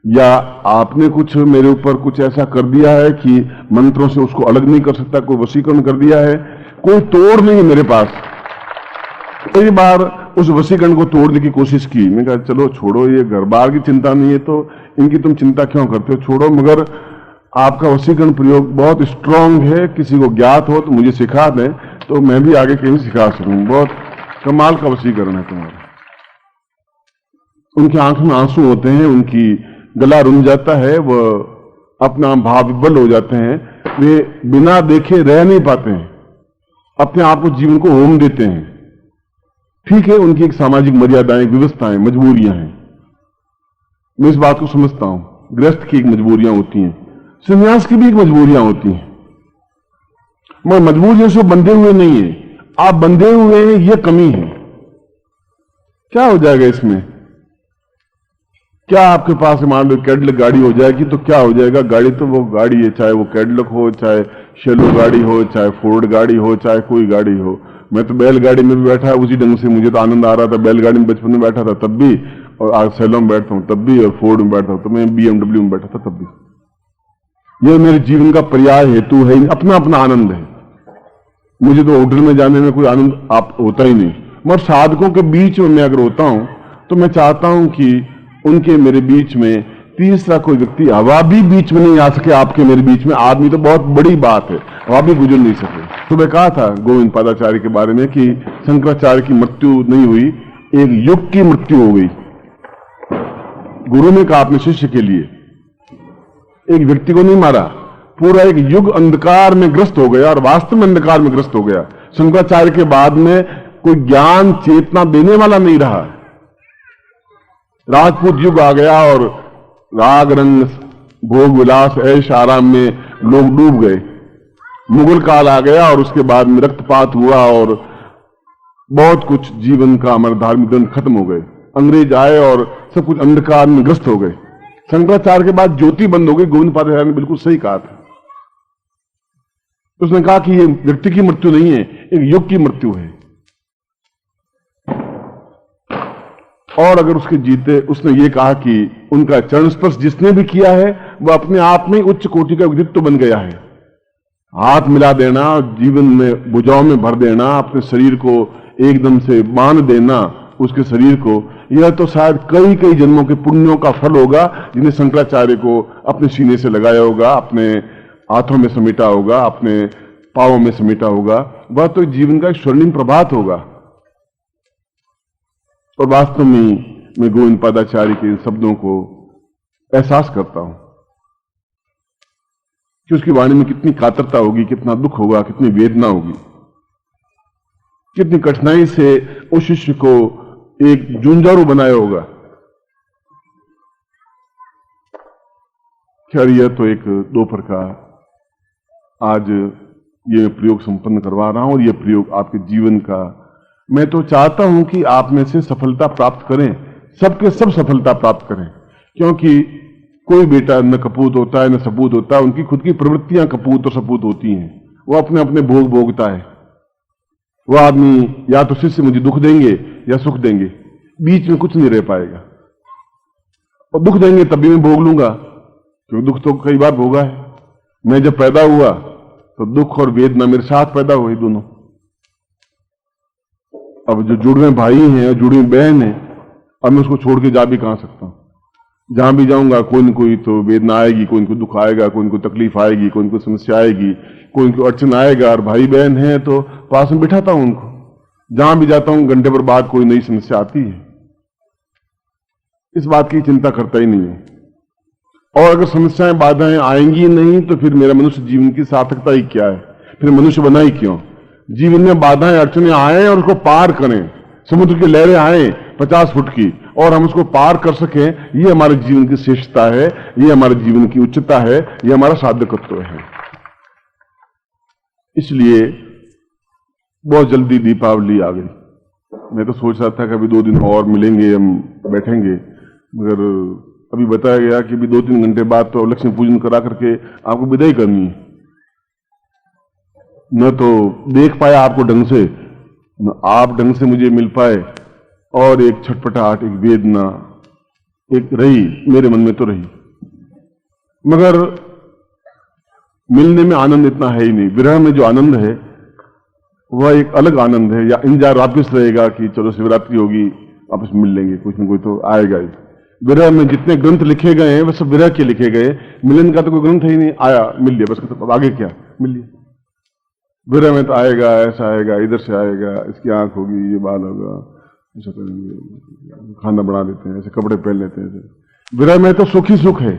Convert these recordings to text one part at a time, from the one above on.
या आपने कुछ मेरे ऊपर कुछ ऐसा कर दिया है कि मंत्रों से उसको अलग नहीं कर सकता, कोई वशीकरण कर दिया है, कोई तोड़ नहीं है मेरे पास। कई बार उस वशीकरण को तोड़ने की कोशिश की, मैं कहा चलो छोड़ो, ये घर बार की चिंता नहीं है तो इनकी तुम चिंता क्यों करते हो, छोड़ो। मगर आपका वशीकरण प्रयोग बहुत स्ट्रांग है, किसी को ज्ञात हो तो मुझे सिखा दें तो मैं भी आगे कहीं सिखा सकूं। बहुत कमाल का वशीकरण है तुम्हारा। उनकी आंख में आंसू होते हैं, उनकी गला रुंध जाता है, वह अपना भाव विवल हो जाते हैं, वे बिना देखे रह नहीं पाते हैं, अपने आप को जीवन को होम देते हैं। ठीक है, उनकी एक सामाजिक मर्यादाएं, व्यवस्थाएं, मजबूरियां हैं, मैं इस बात को समझता हूं। गृहस्थ की एक मजबूरियां होती हैं, संन्यास की भी एक मजबूरियां होती हैं, मगर मजबूरियों से बंधे हुए नहीं है। आप बंधे हुए हैं, यह कमी है। क्या हो जाएगा इसमें? क्या आपके पास मान लो कैडलक गाड़ी हो जाएगी तो क्या हो जाएगा? गाड़ी तो वो गाड़ी है, चाहे वो कैडलक हो, चाहे शेलो गाड़ी हो, चाहे फोर्ड गाड़ी हो, चाहे कोई गाड़ी हो। मैं तो बैलगाड़ी में भी बैठा उसी ढंग से, मुझे तो आनंद आ रहा था। बैलगाड़ी में बचपन में बैठा था तब भी, और आज शेलो में बैठता हूं तब भी, और फोर्ड में बैठता हूं तो मैं BMW में बैठा था तब भी। यह मेरे जीवन का पर्याय हेतु है, अपना अपना आनंद है। मुझे तो होटल में जाने में कोई आनंद आप होता ही नहीं, मगर साधकों के बीच में मैं अगर होता हूं तो मैं चाहता हूं कि उनके मेरे बीच में तीसरा कोई व्यक्ति हवा भी बीच में नहीं आ सके। आपके मेरे बीच में आदमी तो बहुत बड़ी बात है, हवा भी गुजर नहीं सके। तो मैं कहा था गोविंद पादाचार्य के बारे में कि शंकराचार्य की मृत्यु नहीं हुई, एक युग की मृत्यु हो गई। गुरु ने कहा अपने शिष्य के लिए, एक व्यक्ति को नहीं मारा, पूरा एक युग अंधकार में ग्रस्त हो गया, और वास्तव में अंधकार में ग्रस्त हो गया। शंकराचार्य के बाद में कोई ज्ञान चेतना देने वाला नहीं रहा। राजपूत युग आ गया और राग रंग भोग विलास ऐश आराम में लोग डूब गए। मुगल काल आ गया और उसके बाद में रक्तपात हुआ और बहुत कुछ जीवन का हमारे धार्मिक ग्रंथ खत्म हो गए। अंग्रेज आए और सब कुछ अंधकार में ग्रस्त हो गए। शंकराचार्य के बाद ज्योति बंद हो गई। गोविंद पादाचार्य ने बिल्कुल सही कहा था। उसने कहा कि ये व्यक्ति की मृत्यु नहीं है, एक युग की मृत्यु है। और अगर उसके जीते, उसने ये कहा कि उनका चरण स्पर्श जिसने भी किया है वह अपने आप में उच्च कोटि का व्यक्तित्व बन गया है। हाथ मिला देना, जीवन में भुजाओं में भर देना, अपने शरीर को एकदम से बांध देना उसके शरीर को, यह तो शायद कई कई जन्मों के पुण्यों का फल होगा जिन्हें शंकराचार्य को अपने सीने से लगाया होगा, अपने हाथों में समेटा होगा, अपने पांवों में समेटा होगा। वह तो जीवन का एक स्वर्णिम प्रभात होगा। और वास्तव में मैं गोविंद पादाचार्य के शब्दों को एहसास करता हूं कि उसकी वाणी में कितनी कातरता होगी, कितना दुख होगा, कितनी वेदना होगी, कितनी कठिनाई से उस शिष्य को एक जुंजारू बनाया होगा। खैर, यह तो एक दोपहर का आज ये प्रयोग संपन्न करवा रहा हूं, और यह प्रयोग आपके जीवन का, मैं तो चाहता हूं कि आप में से सफलता प्राप्त करें, सबके सब सफलता प्राप्त करें। क्योंकि कोई बेटा न कपूत होता है न सपूत होता है, उनकी खुद की प्रवृत्तियां कपूत और सपूत होती हैं। वो अपने अपने भोग भोगता है। वह आदमी या तो शिष्य मुझे दुख देंगे या सुख देंगे, बीच में कुछ नहीं रह पाएगा। और दुख देंगे तब भी मैं भोग लूंगा, क्योंकि दुख तो कई बार भोगा है। मैं जब पैदा हुआ तो दुख और वेदना मेरे साथ पैदा हुई दोनों। अब जो जुड़वे भाई हैं और जुड़वी बहन है, अब मैं उसको छोड़ के जा भी कहां सकता हूं। जहां भी जाऊंगा कोई न कोई तो वेदना आएगी, कोई न कोई दुख आएगा, कोई न कोई तकलीफ आएगी, कोई न कोई समस्या आएगी, कोई न कोई अड़चन आएगा। और भाई बहन है तो पास में बिठाता हूं उनको। जहां भी जाता हूं घंटे भर बाद कोई नई समस्या आती है। इस बात की चिंता करता ही नहीं है। और अगर समस्याएं बाधाएं आएंगी नहीं तो फिर मेरा मनुष्य जीवन की सार्थकता ही क्या है? फिर मनुष्य बना ही क्यों? जीवन में बाधाएं अड़चने आए और उसको पार करें। समुद्र की लहरें आए 50 फुट की और हम उसको पार कर सकें, ये हमारे जीवन की श्रेष्ठता है, ये हमारे जीवन की उच्चता है, ये हमारा साधकत्व है। इसलिए बहुत जल्दी दीपावली आ गई। मैं तो सोच रहा था कि अभी 2 दिन और मिलेंगे, हम बैठेंगे, मगर अभी बताया गया कि अभी 2-3 घंटे बाद तो लक्ष्मी पूजन करा करके आपको विदाई करनी है। न तो देख पाया आपको ढंग से, न आप ढंग से मुझे मिल पाए, और एक छटपटाहट, एक वेदना, एक रही, मेरे मन में तो रही, मगर मिलने में आनंद इतना है ही नहीं। विरह में जो आनंद है वह एक अलग आनंद है। या इंतजार वापिस रहेगा कि चलो शिवरात्रि होगी, वापस मिल लेंगे, कुछ न कोई तो आएगा ही। विरह में जितने ग्रंथ लिखे गए हैं वह सब विरह के लिखे गए, मिलन का तो कोई ग्रंथ ही नहीं। आया, मिल लिया, बस अब आगे क्या, मिल लिया। विरह में तो आएगा, ऐसा आएगा, इधर से आएगा, इसकी आंख होगी, ये बाल होगा, ऐसा करेंगे, खाना बना लेते हैं, ऐसे कपड़े पहन लेते हैं। विरह में तो सुख ही सुख है,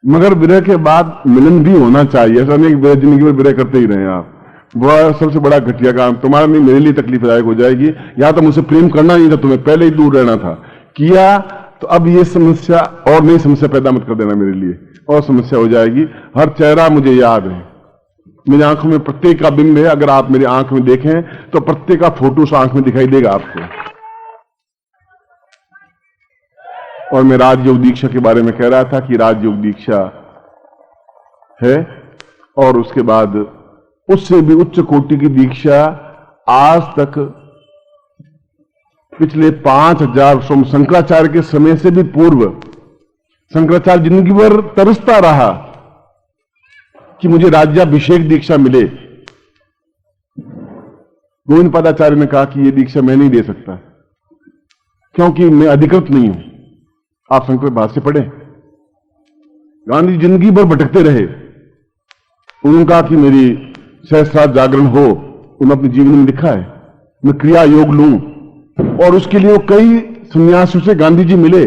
मगर विरह के बाद मिलन भी होना चाहिए। ऐसा नहीं कि जिंदगी में विरह करते ही रहे आप, वह सबसे बड़ा घटिया काम। तुम्हारा नहीं, मेरे लिए तकलीफदायक हो जाएगी। या तो मुझसे प्रेम करना नहीं था, तुम्हें पहले ही दूर रहना था, किया तो अब ये समस्या और नई समस्या पैदा मत कर देना मेरे लिए, और समस्या हो जाएगी। हर चेहरा मुझे याद है, मेरी आंखों में प्रत्येक का बिंब है। अगर आप मेरी आंख में देखें तो प्रत्येक का फोटो उस आंख में दिखाई देगा आपको। और मैं राजयोग दीक्षा के बारे में कह रहा था कि राजयोग दीक्षा है, और उसके बाद उससे भी उच्च कोटि की दीक्षा आज तक पिछले 5000 वर्षों, शंकराचार्य के समय से भी पूर्व, शंकराचार्य जिंदगी भर तरसता रहा कि मुझे राज्याभिषेक दीक्षा मिले। गोविंद पादाचार्य ने कहा कि यह दीक्षा मैं नहीं दे सकता क्योंकि मैं अधिकृत नहीं हूं। आप संस्कृत भाष्य पढ़े, गांधी जिंदगी भर भटकते रहे। उन्होंने कहा कि मेरी सहस्रार जागरण हो, उन्होंने अपने जीवन में लिखा है मैं क्रिया योग लूं, और उसके लिए वो कई सन्यासियों से गांधी जी मिले।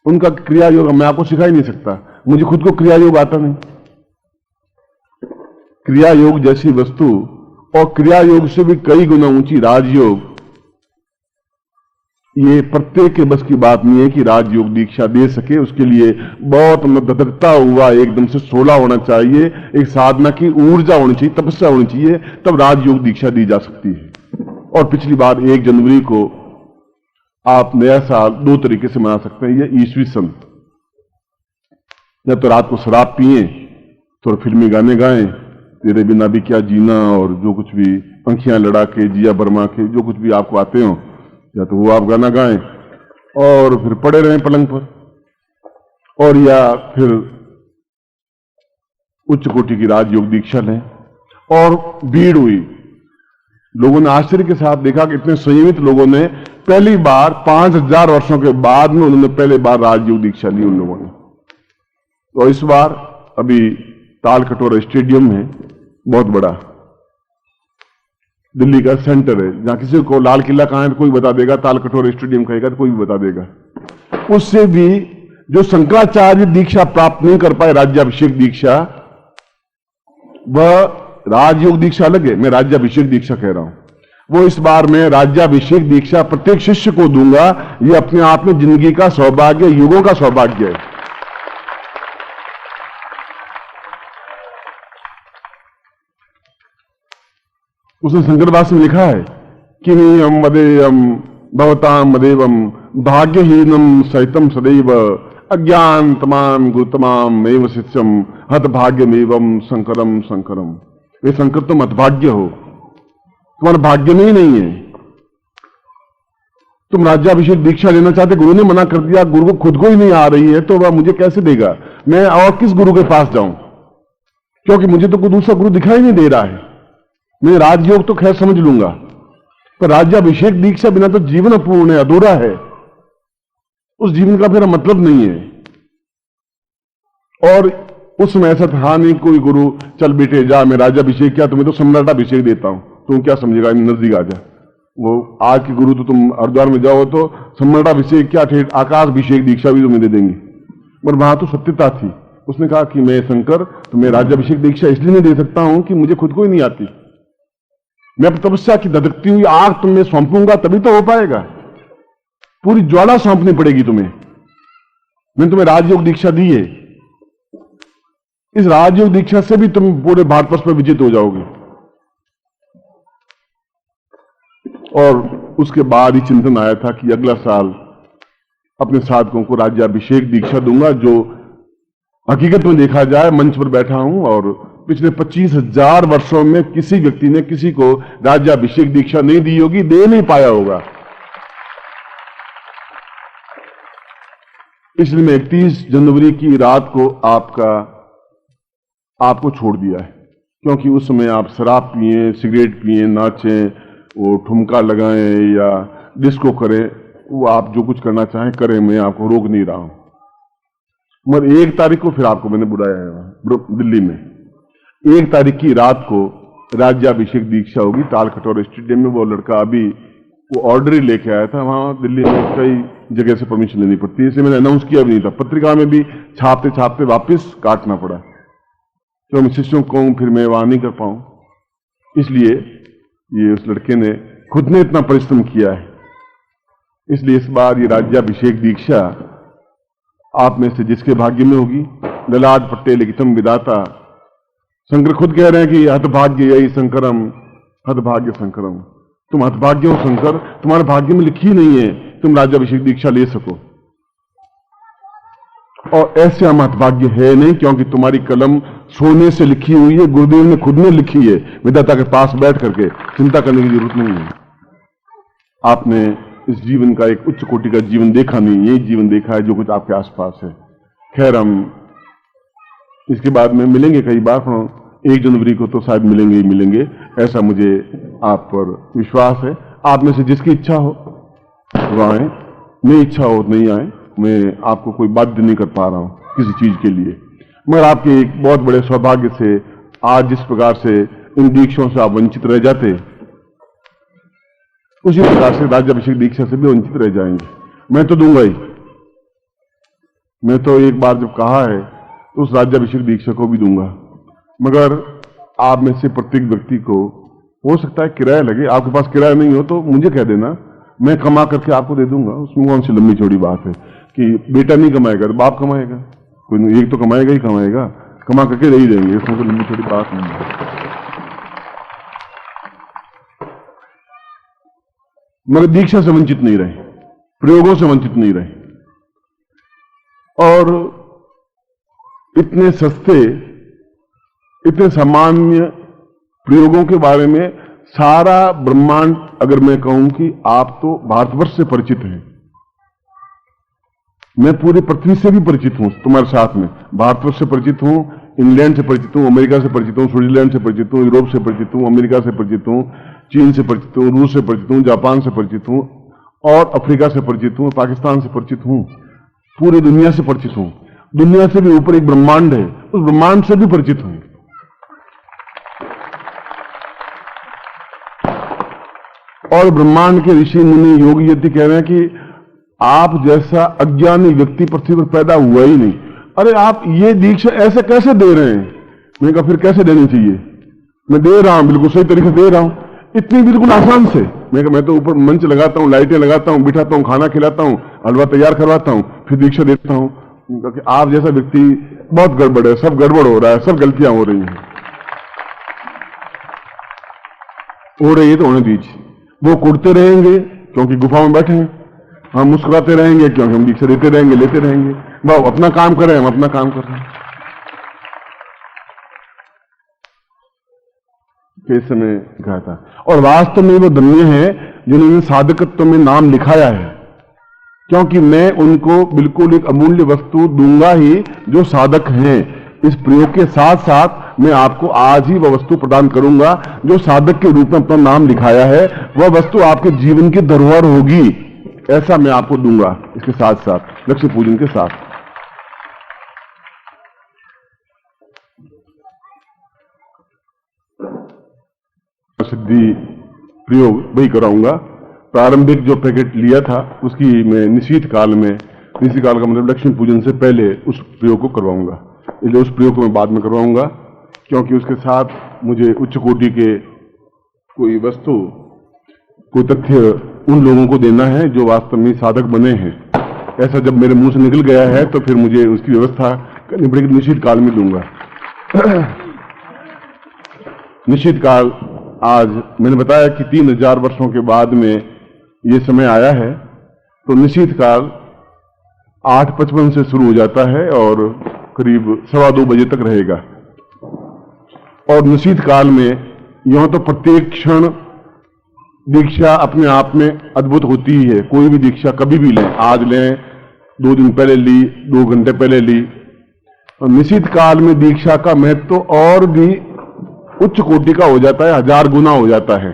उनका क्रिया योग मैं आपको सिखा ही नहीं सकता, मुझे खुद को क्रिया योग आता नहीं। क्रिया योग जैसी वस्तु और क्रिया योग से भी कई गुना ऊंची राजयोग, ये प्रत्येक के बस की बात नहीं है कि राजयोग दीक्षा दे सके। उसके लिए बहुत मददता हुआ, एकदम से 16 होना चाहिए, एक साधना की ऊर्जा होनी चाहिए, तपस्या होनी चाहिए, तब राजयोग दीक्षा दी जा सकती है। और पिछली बार 1 जनवरी को आप नया साल 2 तरीके से मना सकते हैं। ये ईस्वी सन, या तो रात को शराब पिए, थोड़े फिल्मी गाने गाएं, तेरे बिना भी क्या जीना, और जो कुछ भी पंखियां लड़ा के, जिया बर्मा के, जो कुछ भी आपको आते हो, या तो वो आप गाना गाएं और फिर पड़े रहें पलंग पर, और या फिर उच्च कोटि की राजयोग दीक्षा लें। और भीड़ हुई, लोगों ने आश्चर्य के साथ देखा कि इतने संयमित लोगों ने पहली बार 5000 वर्षों के बाद में उन्होंने पहले बार राजयोग दीक्षा ली उन लोगों ने। तो इस बार अभी तालकटोरा स्टेडियम है, बहुत बड़ा, दिल्ली का सेंटर है, जहां किसी को लाल किला कहां है तो कोई बता देगा, तालकटोरा स्टेडियम कहेगा तो कोई भी बता देगा। उससे भी जो शंकराचार्य दीक्षा प्राप्त नहीं कर पाए, राज्याभिषेक दीक्षा, वह राजयोग दीक्षा अलग है, मैं राज्याभिषेक दीक्षा कह रहा हूं। वो इस बार मैं राज्याभिषेक दीक्षा प्रत्येक शिष्य को दूंगा। यह अपने आप में जिंदगी का सौभाग्य, युगों का सौभाग्य है। उसने शंकरदास में लिखा है कि हम मदेयम भवताम मदेवम भाग्यहीनम सहितम सदैव अज्ञान तमाम गुरुतमाम एव शिष्यम हत भाग्यमेवम शंकरम शंकरम। वे शंकर तुम हतभाग्य हो, तुम्हारा भाग्य में ही नहीं है। तुम राज्याभिषेक दीक्षा लेना चाहते, गुरु ने मना कर दिया, गुरु को खुद को ही नहीं आ रही है, तो वह मुझे कैसे देगा? मैं और किस गुरु के पास जाऊं? क्योंकि मुझे तो कोई दूसरा गुरु दिखाई नहीं दे रहा है। मैं राजयोग तो खैर समझ लूंगा, पर राज्याभिषेक दीक्षा बिना तो जीवन अपूर्ण है, अधूरा है। उस जीवन का मेरा मतलब नहीं है। और उस समय ऐसा था नहीं कोई गुरु, चल बेटे जा, मैं राज्याभिषेक किया, तुम्हें तो सम्राटाभिषेक देता हूं, तुम क्या समझेगा, नजदीक आ जा। वो आज के गुरु तो तुम हरिद्वार में जाओ तो सम्राटाभिषेक क्या, ठेठ आकाशाभिषेक दीक्षा भी तुम्हें दे देंगे। पर वहां तो सत्यता थी। उसने कहा कि मैं शंकर, तो मैं राज्याभिषेक दीक्षा इसलिए नहीं दे सकता हूं कि मुझे खुद को ही नहीं आती। मैं तपस्या की धधकती हुई आग तुम्हें सौंपूंगा तभी तो हो पाएगा। पूरी ज्वाला सौंपनी पड़ेगी तुम्हें। मैंने तुम्हें राजयोग दीक्षा दी है, इस राजयोग दीक्षा से भी तुम पूरे भारतवर्ष पर विजित हो जाओगे। और उसके बाद ही चिंतन आया था कि अगला साल अपने साधकों को राज्याभिषेक दीक्षा दूंगा, जो हकीकत में देखा जाए मंच पर बैठा हूं और पिछले 25,000 वर्षों में किसी व्यक्ति ने किसी को राज्याभिषेक दीक्षा नहीं दी होगी, दे नहीं पाया होगा। इसलिए मैं 31 जनवरी की रात को आपको छोड़ दिया है, क्योंकि उस समय आप शराब पिए, सिगरेट पिए, नाचें, वो ठुमका लगाएं या डिस्को करें, वो आप जो कुछ करना चाहें करें, मैं आपको रोक नहीं रहा हूं। मगर 1 तारीख को फिर आपको मैंने बुलाया है दिल्ली में। 1 तारीख की रात को राज्याभिषेक दीक्षा होगी तालकटोरा स्टेडियम में। वो लड़का अभी वो ऑर्डर ही लेके आया था, वहां दिल्ली में कई जगह से परमिशन लेनी पड़ती है, इसलिए मैंने अनाउंस किया भी नहीं था। पत्रिका में भी छापते छापते वापस काटना पड़ा, तो मैं शिष्यों को फिर मैं वहां नहीं कर पाऊं। इसलिए ये उस लड़के ने खुद ने इतना परिश्रम किया है, इसलिए इस बार ये राज्याभिषेक दीक्षा आप में से जिसके भाग्य में होगी। ललाट पट्टे लिखितम विदाता, शंकर खुद कह रहे हैं कि हतभाग्य यही शंकरम, हतभाग्य शंकरम। तुम हतभाग्य हो शंकर, तुम्हारे भाग्य में लिखी नहीं है तुम राज्याभिषेक दीक्षा ले सको। और ऐसे हम हतभाग्य है नहीं, क्योंकि तुम्हारी कलम सोने से लिखी हुई है, गुरुदेव ने खुद ने लिखी है, विधाता के पास बैठ करके। चिंता करने की जरूरत नहीं है। आपने इस जीवन का एक उच्च कोटि का जीवन देखा नहीं, यही जीवन देखा है जो कुछ आपके आसपास है। खैर, हम इसके बाद में मिलेंगे कई बार। 1 जनवरी को तो शायद मिलेंगे ही मिलेंगे, ऐसा मुझे आप पर विश्वास है। आप में से जिसकी इच्छा हो वो आए, नहीं इच्छा हो नहीं आए। मैं आपको कोई बाध्य नहीं कर पा रहा हूं किसी चीज के लिए, मगर आपके एक बहुत बड़े सौभाग्य से आज जिस प्रकार से इन दीक्षाओं से आप वंचित रह जाते, उसी प्रकार से राज्याभिषेक दीक्षा से भी वंचित रह जाएंगे। मैं तो दूंगा ही, मैं तो एक बार जब कहा है तो उस राज्याभिषेक दीक्षा को भी दूंगा। मगर आप में से प्रत्येक व्यक्ति को हो सकता है किराया लगे। आपके पास किराया नहीं हो तो मुझे कह देना, मैं कमा करके आपको दे दूंगा। उसमें कौन सी लंबी चौड़ी बात है कि बेटा नहीं कमाएगा तो बाप कमाएगा, कोई एक तो कमाएगा ही कमाएगा, कमा करके दे ही देंगे, उसमें कोई लंबी चौड़ी बात नहीं है। मगर दीक्षा से वंचित नहीं रहे, प्रयोगों से वंचित नहीं रहे। और इतने सस्ते, इतने सामान्य प्रयोगों के बारे में सारा ब्रह्मांड, अगर मैं कहूं कि आप तो भारतवर्ष से परिचित हैं, मैं पूरी पृथ्वी से भी परिचित हूं तुम्हारे साथ में। भारतवर्ष से परिचित हूं, इंग्लैंड से परिचित हूं, अमेरिका से परिचित हूं, स्विट्जरलैंड से परिचित हूं, यूरोप से परिचित हूं, अमेरिका से परिचित हूं, चीन से परिचित हूं, रूस से परिचित हूं, जापान से परिचित हूं, और अफ्रीका से परिचित हूं, पाकिस्तान से परिचित हूं, पूरी दुनिया से परिचित हूं। दुनिया से भी ऊपर एक ब्रह्मांड है, उस ब्रह्मांड से भी परिचित हूं। और ब्रह्मांड के ऋषि मुनि योगी यदि कह रहे हैं कि आप जैसा अज्ञानी व्यक्ति पृथ्वी पर पैदा हुआ ही नहीं। अरे आप ये दीक्षा ऐसे कैसे दे रहे हैं? मैंने कहा फिर कैसे देनी चाहिए? मैं दे रहा हूं, बिल्कुल सही तरीके से दे रहा हूं, इतनी बिल्कुल आसान से। मैं कहा मैं तो ऊपर मंच लगाता हूं, लाइटें लगाता हूं, बिठाता हूं, खाना खिलाता हूं, हलवा तैयार करवाता हूं, फिर दीक्षा देता हूं। कि आप जैसा व्यक्ति बहुत गड़बड़ है, सब गड़बड़ हो रहा है, सब गलतियां हो रही हैं। हो रही है तो होने दीजिए। वो कुड़ते रहेंगे क्योंकि गुफा में बैठे हैं, हम मुस्कुराते रहेंगे क्योंकि हम दीक्षा देते रहेंगे, लेते रहेंगे। वो अपना काम करें, हम अपना काम कर रहे हैं। कैसे मैं कहा था। और वास्तव में वो धन्य है जिन्होंने साधकत्व में नाम लिखाया है, क्योंकि मैं उनको बिल्कुल एक अमूल्य वस्तु दूंगा ही जो साधक हैं। इस प्रयोग के साथ साथ मैं आपको आज ही वह वस्तु प्रदान करूंगा जो साधक के रूप में अपना नाम लिखाया है। वह वस्तु आपके जीवन की धरोहर होगी, ऐसा मैं आपको दूंगा इसके साथ साथ, लक्ष्य पूजन के साथ। सिद्धि प्रयोग वही कराऊंगा। प्रारंभिक जो पैकेट लिया था उसकी मैं निश्चित काल का मतलब लक्ष्मी पूजन से पहले उस प्रयोग को करवाऊंगा। इसलिए उस प्रयोग को मैं बाद में करवाऊंगा, क्योंकि उसके साथ मुझे उच्च कोटि के कोई वस्तु, कोई तथ्य उन लोगों को देना है जो वास्तव में साधक बने हैं। ऐसा जब मेरे मुंह से निकल गया है तो फिर मुझे उसकी व्यवस्था करनी पड़ेगी। निश्चित काल में दूंगा। निश्चित काल, आज मैंने बताया कि 3000 वर्षों के बाद में ये समय आया है, तो निश्चित काल 8:55 से शुरू हो जाता है और करीब 2:15 बजे तक रहेगा। और निश्चित काल में यूं तो प्रत्येक क्षण दीक्षा अपने आप में अद्भुत होती ही है। कोई भी दीक्षा कभी भी लें, आज लें, 2 दिन पहले ली, 2 घंटे पहले ली। और निश्चित काल में दीक्षा का महत्व तो और भी उच्च कोटि का हो जाता है, 1000 गुना हो जाता है।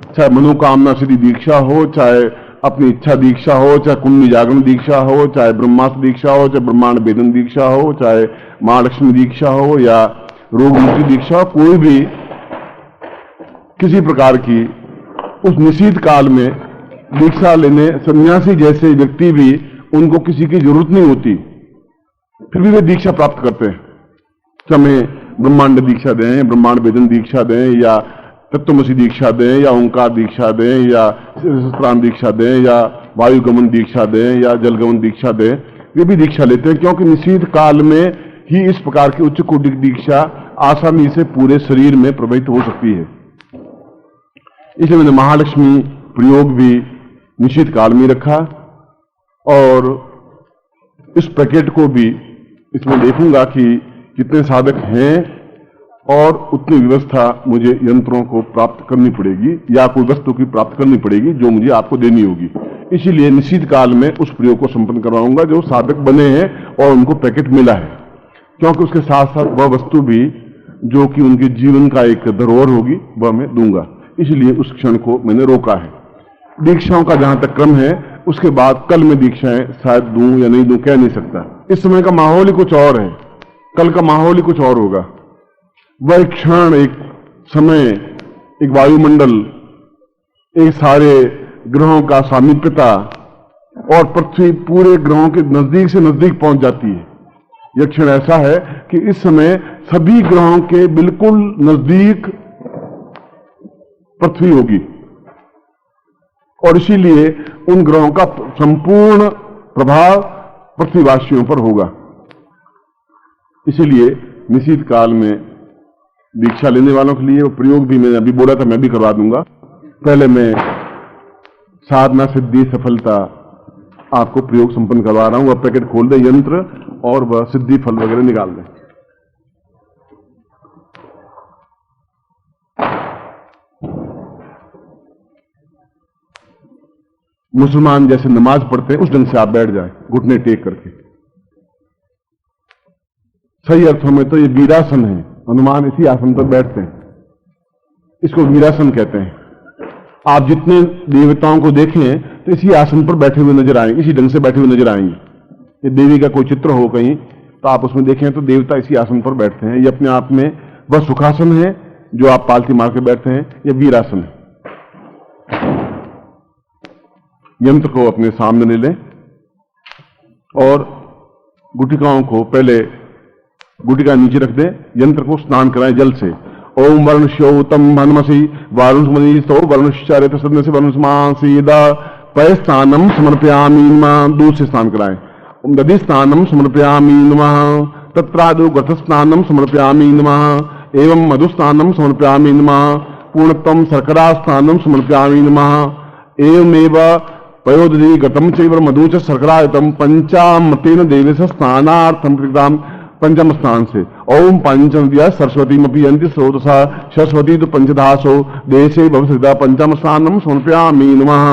चाहे मनोकामना सिद्धि दीक्षा हो, चाहे अपनी इच्छा दीक्षा हो, चाहे कुंडली जागरण दीक्षा हो, चाहे ब्रह्मास्त्र दीक्षा हो, चाहे ब्रह्मांड वेदन दीक्षा हो, चाहे महालक्ष्मी दीक्षा हो या रोग मुक्ति दीक्षा हो, कोई भी किसी प्रकार की उस निश्चित काल में दीक्षा लेने सन्यासी जैसे व्यक्ति भी, उनको किसी की जरूरत नहीं होती, फिर भी वे दीक्षा प्राप्त करते हैं। हमें ब्रह्मांड दीक्षा दें, ब्रह्मांड वेदन दीक्षा दें, या तत्वमसी दीक्षा दें, या ओंकार दीक्षा दें, या सहस्त्राण दीक्षा दें, या वायुगमन दीक्षा दें, या जलगमन दीक्षा दें, वे भी दीक्षा लेते हैं, क्योंकि निश्चित काल में ही इस प्रकार की उच्च कोटि की दीक्षा आसानी से पूरे शरीर में प्रवाहित हो सकती है। इसलिए मैंने महालक्ष्मी प्रयोग भी निश्चित काल में रखा, और इस पैकेट को भी इसमें देखूंगा कि कितने साधक हैं, और उतनी व्यवस्था मुझे यंत्रों को प्राप्त करनी पड़ेगी या कोई वस्तु की प्राप्त करनी पड़ेगी जो मुझे आपको देनी होगी। इसीलिए निश्चित काल में उस प्रयोग को संपन्न करवाऊंगा जो साधक बने हैं और उनको पैकेट मिला है, क्योंकि उसके साथ साथ वह वस्तु भी जो कि उनके जीवन का एक धरोहर होगी वह मैं दूंगा। इसलिए उस क्षण को मैंने रोका है। दीक्षाओं का जहां तक क्रम है, उसके बाद कल मैं दीक्षाएं शायद दूं या नहीं दूं कह नहीं सकता। इस समय का माहौल ही कुछ और है, कल का माहौल ही कुछ और होगा। वह एक क्षण, एक समय, एक वायुमंडल, एक सारे ग्रहों का सामीप्यता, और पृथ्वी पूरे ग्रहों के नजदीक से नजदीक पहुंच जाती है। यह क्षण ऐसा है कि इस समय सभी ग्रहों के बिल्कुल नजदीक पृथ्वी होगी, और इसीलिए उन ग्रहों का संपूर्ण प्रभाव पृथ्वीवासियों पर होगा। इसीलिए निश्चित काल में दीक्षा लेने वालों के लिए वो प्रयोग भी मैंने अभी बोला था, मैं भी करवा दूंगा। पहले मैं साधना सिद्धि सफलता आपको प्रयोग संपन्न करवा रहा हूं। वह पैकेट खोल दे यंत्र, और वह सिद्धि फल वगैरह निकाल दे। मुसलमान जैसे नमाज पढ़ते हैं उस ढंग से आप बैठ जाए, घुटने टेक करके। सही अर्थों में तो ये वीरासन है, हनुमान इसी आसन पर बैठते हैं, इसको वीरासन कहते हैं। आप जितने देवताओं को देखें तो इसी आसन पर बैठे हुए नजर आएंगे, इसी ढंग से बैठे हुए नजर आएंगे। ये देवी का कोई चित्र हो कहीं तो आप उसमें देखें तो देवता इसी आसन पर बैठते हैं। ये अपने आप में वह सुखासन है जो आप पालती मार के बैठते हैं, यह वीरासन है। यंत्र को अपने सामने ले लें और गुटिकाओं को पहले गुटिका नीचे रख दें, यंत्र को स्नान कराएं जल से। ओम वर्णश्योतम भनमसी वारुणमनीस्तो वर्णश्चारित सदन से वर्णस्मासीदा पय स्नानम समर्पयामि नमः। दूध से स्नान कराएं। ओम दधि स्नानम समर्पयामि नमः। तत्रादो गथ स्नानम समर्पयामि नमः। एवं मधु स्नानम समर्पयामि नमः। पूर्णत्वम शर्करा स्नानम समर्पयामि नमः। एवमेव पयोदधि गतम चैव मधु च शर्करायुतम पंचामतेन देवेश स्नानार्थम प्रकृताम। पंचम स्थान से ओम पंचम सरस्वती मपीयंति स्रोतसा सरस्वती तो पंचदासो देशे भवसृता पंचम स्थानम समर्पयामि नमः।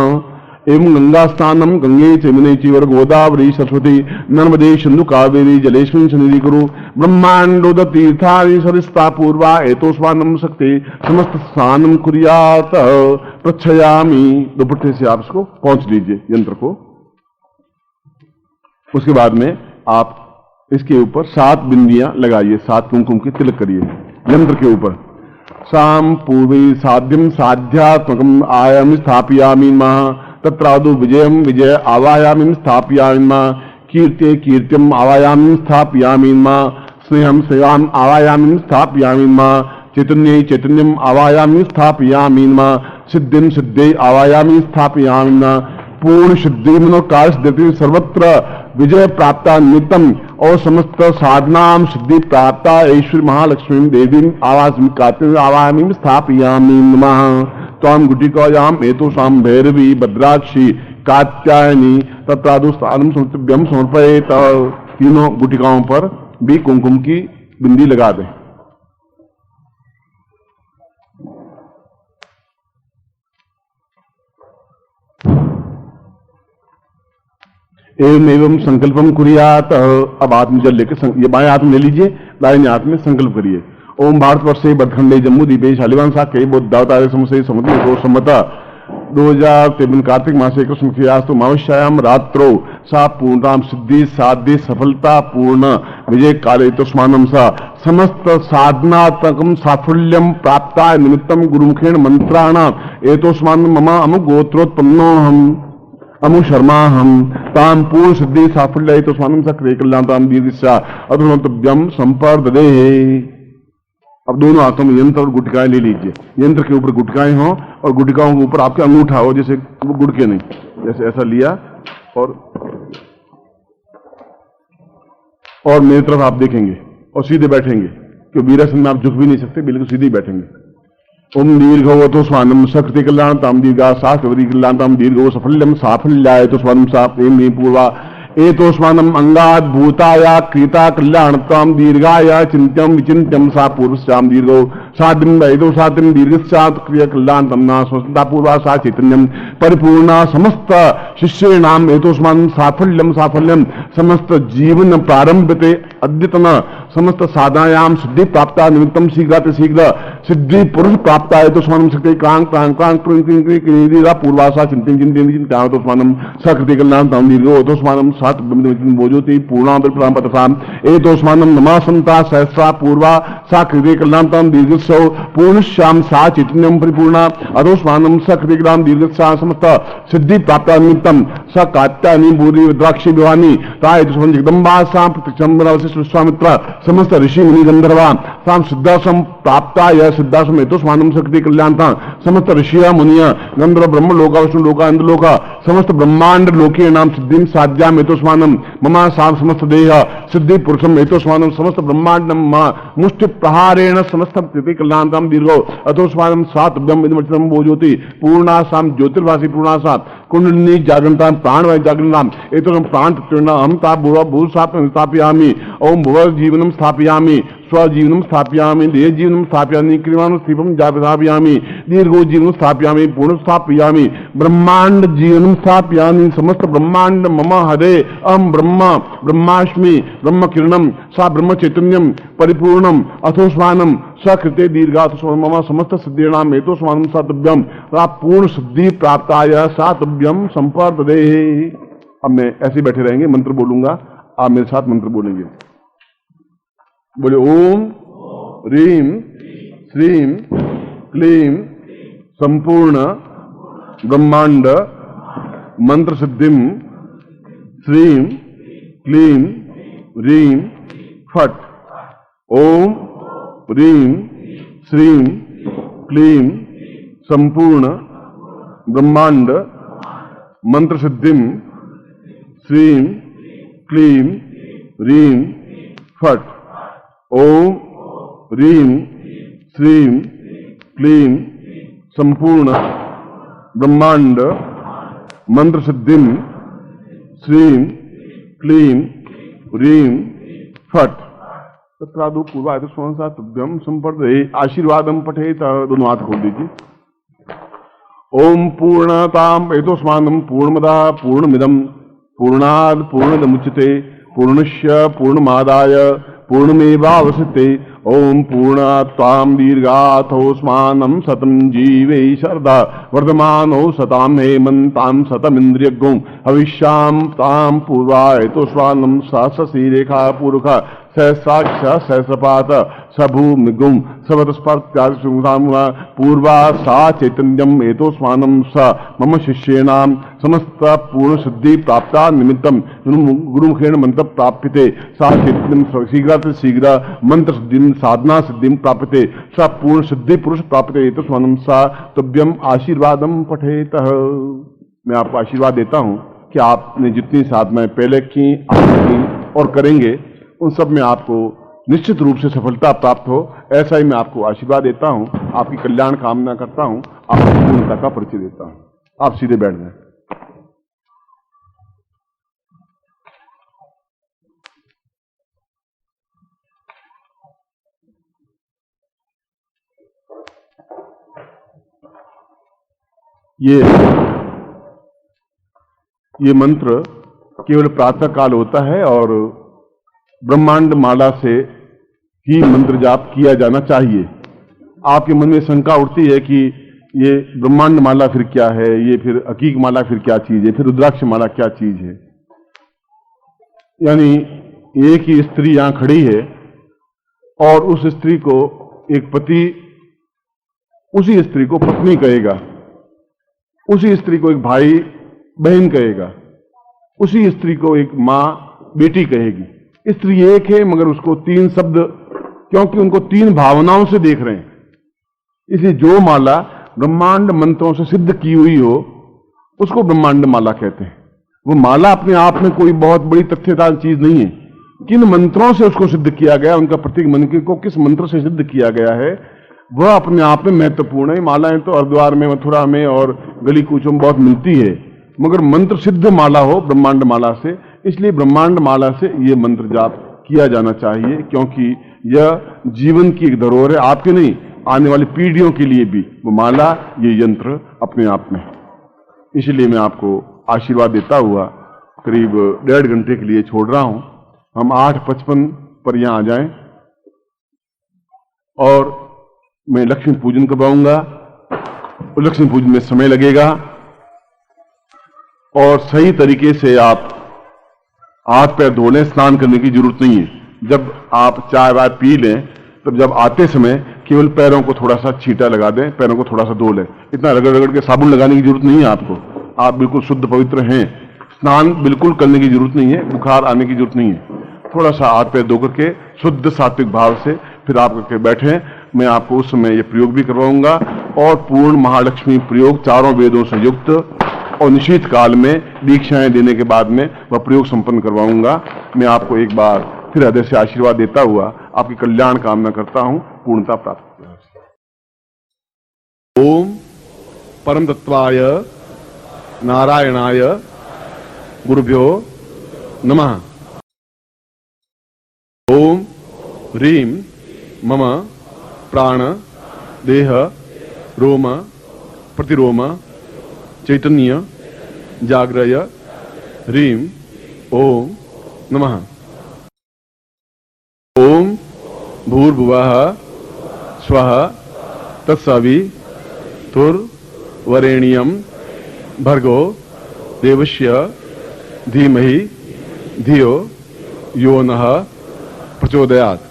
एवं गंगा स्थानम गंगे चैमुने चैव गोदावरी सरस्वती नर्मदे सिंधु कावेरी जलेस्मिन् सन्निधि कुरु। ब्रह्मांडोद तीर्थानि सरिस्ता पूर्वा एतोस्वानम शक्ति समस्त स्नानम कुर्यात प्रच्छयामि। दुपट्टे से आप इसको पहुंच लीजिए यंत्र को। उसके बाद में आप इसके ऊपर 7 बिंदियां लगाइए, 7 कुमकुम की तिलक करिए यंत्र के ऊपर। साम पूर्वी साध्यम साध्यात्मकम आयाम स्थापयामि नमः। तत्रादु विजयम विजय आवायामि स्थापयामि नमः। कीर्त्य कीर्त्यम आवायामि स्थापयामि नमः। स्नेहम स्नेहाम आवायामि स्थापयामि नमः। चैतन्य चैतन्यम आवायामि स्थापयामि नमः। सिद्धिम सिद्धे आवायामि स्थापयामि नमः। पूर्ण सिद्धि मनोकाल सिद्धि सर्वत्र विजय प्राप्ता नित्यम और समस्त साधनाम सिद्धि प्राप्ता ऐश्वर्य महालक्ष्मी देवी आवास आवामी स्थापयामि नमः। त्वां गुटिकायाम एतोषाम भैरवी भद्राक्षी कात्यायनी तत्रादु स्थानम समर्प्यम समर्पयेत। तीनों गुटिकाओं पर भी कुमकुम की बिंदी लगा दें। एवं एवं संकल्पम कुरियात। अब हाथ में जल लेकर ये बाएं हाथ में ले लीजिए, दाहिने हाथ में संकल्प करिए। ओम भारतवर्षे बदखंडे जम्मू द्वीपे शालिवान साखे बुद्धावतारे समसे समुद्र को सम्मता 2053 कार्तिक मासे कृष्ण क्रियास्तु मावश्याम रात्रो सा पूर्णाम सिद्धि साध्य सफलता पूर्ण विजय काले तस्मानम सा समस्त साधनात्मकम साफल्यम प्राप्ता निमित्तम गुरुमुखेन मंत्राणाम एतोस्मान मम अमु गोत्रोत्पन्नो हम अमु शर्मा हम ताम पूर्ण सिद्धि साफल्य तो स्वानम सक्रिय कल्याणताम दीर्घा अधुनतव्यम संपर्दे। अब दोनों हाथों में यंत्र और गुटकाएं ले लीजिए। यंत्र के ऊपर गुटकाएं हों और गुटकाओं के ऊपर आपका अंगूठा हो, जैसे वो गुटके नहीं, जैसे ऐसा लिया और मेरी तरफ आप देखेंगे और सीधे बैठेंगे, क्योंकि वीरासन में आप झुक भी नहीं सकते, बिल्कुल सीधे ही बैठेंगे। ओम दीर्घो तो स्वानम सकृति कल्याणताम दीर्घा शास्त्रवरी कल्याणताम दीर्घो सफल्यम साफल्याय तो स्वानम सा प्रेमी पूर्वा एतोस्मानम अंगाद भूताया क्रीता कल्याणताम दीर्घाया चिंत्यम विचिंत्यम सा पूर्वश्याम दीर्घो साधिम वैदो साधिम दीर्घस्यात् क्रिया कल्याणतम ना स्वस्ता पूर्वा सा चैतन्यम परिपूर्णा समस्त शिष्येणाम एतोस्मानम साफल्यम साफल्यम समस्त जीवन प्रारंभते अद्यतन समस्त साधनायाम सिद्धि प्राप्ता निमित्तम शीघ्र शीघ्र सिद्धि पुरुष प्राप्ता है तो स्वानम शक्ति क्रांग क्रांग क्रांग पूर्वासा चिंतन चिंतन चिंता तो स्वानम सकृति कल्याण ताम दीर्घो तो स्वानम सात बोजोति पूर्णांतर प्रथाम ए तो स्वानम नमा संता सहस्रा पूर्वा सा कृति कल्याण ताम दीर्घस्व पूर्णश्याम सा चैतन्यम परिपूर्णा अधो स्वानम सकृति कल्याण दीर्घस्या समस्त सिद्धि प्राप्ता निमित्तम स कात्यानि भूरि रुद्राक्षि विवानी ताय तो जगदम्बा सा प्रत्यक्षम वशिष्ठ विश्वामित्र समस्त ऋषि मुनि गंधर्वा ताम सिद्धासम प्राप्ता यह सिद्धासम हेतु स्वानम शक्ति कल्याणता समस्त ऋषिया मुनिया गंधर्व ब्रह्म लोका विष्णु लोका इंद्र लोका समस्त ब्रह्मांड लोके नाम सिद्धिम साध्याम हेतु स्वानम ममा साम समस्त देह सिद्धि पुरुषम हेतु स्वानम समस्त ब्रह्मांड मुष्टि प्रहारेण समस्त स्थिति कल्याणताम दीर्घो अथो स्वानम सात ब्रह्म बोज्योति पूर्णा साम ज्योतिर्वासी पूर्णा सात कुंडलिनी जागरणता प्राणवायु जागरणताम एतो प्राण हम ता भू स्थापयामि ओम भुव जीवनम स्थापयामि स्वजीवनम स्थापयामि देह जीवनम स्थापयामि क्रियाणु स्थिपम स्थापयामि दीर्घो जीवनम स्थापयामि पूर्ण स्थापयामि ब्रह्मांड जीवनम स्थापयामि समस्त ब्रह्मांड मम हरे अहम ब्रह्म ब्रह्मास्मि ब्रह्म किरणम सा ब्रह्म चैतन्यम परिपूर्णम अथो स्वानम सकृते दीर्घा मम समस्त सिद्धीनाम हेतु स्वानम सातव्यम पूर्ण सिद्धि प्राप्ताय सातव्यम संपर्दे। अब मैं ऐसे बैठे रहेंगे, मंत्र बोलूंगा, आप मेरे साथ मंत्र बोलेंगे। बोले ओम रीम श्रीम क्लीम संपूर्ण ब्रह्मांड मंत्र सिद्धिम श्रीम क्लीम रीम फट। ओम रीम श्रीम क्लीम संपूर्ण ब्रह्मांड मंत्र सिद्धिम श्रीम क्लीम रीम फट। ओम रीम श्रीम क्लीम संपूर्ण ब्रह्मांड मंत्र सिद्धिम श्रीम क्लीम रीम फट। तत्रादु पूर्वाय तुभ्यम संपर्दे। आशीर्वादम पठेत। दोनों हाथ खोल दीजिए। ओम पूर्णताम एतोस्मानम पूर्णमदा पूर्णमिदम पूर्णाद पूर्णदमुच्यते पूर्णस्य पूर्णमादाय पूर्णमेवावशिष्यते। ओम पूर्णत्वाम दीर्घाथोस्मानं शतं जीवे शरदा वर्धमानो शतां हेमन्तां शतमिन्द्रियगुं हविष्यां तां पूर्वाय तो स्वानं सहस्रशी रेखा पूर्वक सहस्राक्ष सहस्रपात सभूमिगुं सवतस्पर्त्यादिशुंसामुना पूर्वा सा चैतन्यम एतोस्मानं स मम शिष्येणां समस्त पूर्ण सिद्धि प्राप्ता निमित्तम गुरुमुखेन मंत्र प्राप्यते सा चैतन्यम शीघ्र शीघ्र मंत्र सिद्धिं साधना सिद्धिं प्राप्यते स पूर्ण सिद्धि पुरुष प्राप्यते एतोस्मानं सा तुभ्यम आशीर्वादम पठेत। मैं आपको आशीर्वाद देता हूं कि आपने जितनी साधनाएं पहले की और करेंगे उन सब में आपको निश्चित रूप से सफलता प्राप्त हो, ऐसा ही मैं आपको आशीर्वाद देता हूं। आपकी कल्याण कामना करता हूं, आपकी पूर्णता का परिचय देता हूं। आप सीधे बैठ जाएं। ये मंत्र केवल प्रातः काल होता है और ब्रह्मांड माला से ही मंत्र जाप किया जाना चाहिए। आपके मन में शंका उठती है कि ये ब्रह्मांड माला फिर क्या है, ये फिर हकीक माला फिर क्या चीज है, फिर रुद्राक्ष माला क्या चीज है। यानी एक ही स्त्री यहां खड़ी है और उस स्त्री को एक पति उसी स्त्री को पत्नी कहेगा, उसी स्त्री को एक भाई बहन कहेगा, उसी स्त्री को एक मां बेटी कहेगी। स्त्री एक है मगर उसको तीन शब्द, क्योंकि उनको तीन भावनाओं से देख रहे हैं। इसलिए जो माला ब्रह्मांड मंत्रों से सिद्ध की हुई हो उसको ब्रह्मांड माला कहते हैं। वो माला अपने आप में कोई बहुत बड़ी तथ्यदार चीज नहीं है, किन मंत्रों से उसको सिद्ध किया गया, उनका प्रतीक मन को किस मंत्र से सिद्ध किया गया है, वह अपने आप में महत्वपूर्ण है। मालाएं तो हरिद्वार में, मथुरा में और गली कूचों में बहुत मिलती है, मगर मंत्र सिद्ध माला हो ब्रह्मांड माला से, इसलिए ब्रह्मांड माला से यह मंत्र जाप किया जाना चाहिए, क्योंकि यह जीवन की एक धरोहर है, आपके नहीं आने वाली पीढ़ियों के लिए भी वो माला, ये यंत्र अपने आप में। इसलिए मैं आपको आशीर्वाद देता हुआ करीब 1.5 घंटे के लिए छोड़ रहा हूं। हम 8:55 पर यहां आ जाएं और मैं लक्ष्मी पूजन करवाऊंगा। लक्ष्मी पूजन में समय लगेगा और सही तरीके से आप हाथ पैर धो लें, स्नान करने की जरूरत नहीं है। जब आप चाय वाय पी लें तब जब आते समय केवल पैरों को थोड़ा सा छींटा लगा दें, पैरों को थोड़ा सा धो लें। इतना रगड़ रगड़ के साबुन लगाने की जरूरत नहीं है आपको, आप बिल्कुल शुद्ध पवित्र हैं। स्नान बिल्कुल करने की जरूरत नहीं है, बुखार आने की जरूरत नहीं है। थोड़ा सा हाथ पैर धो करके शुद्ध सात्विक भाव से फिर आप करके बैठें। मैं आपको उस समय ये प्रयोग भी करवाऊंगा और पूर्ण महालक्ष्मी प्रयोग चारों वेदों से युक्त और निश्चित काल में दीक्षाएं देने के बाद में वह प्रयोग संपन्न करवाऊंगा। मैं आपको एक बार फिर हृदय से आशीर्वाद देता हुआ आपकी कल्याण कामना करता हूं, पूर्णता प्राप्त। ओम परम तत्वाय नारायणाय गुरुभ्यो नमः। ओम ह्रीं मम प्राण देह रोम प्रतिरोम चैतन्य जाग्रय ह्रीं ओम नमः। ओम भूर्भुवः स्वः तत्सवितुर्वरेण्यं भर्गो देवस्य धीमहि धियो यो नः प्रचोदयात्।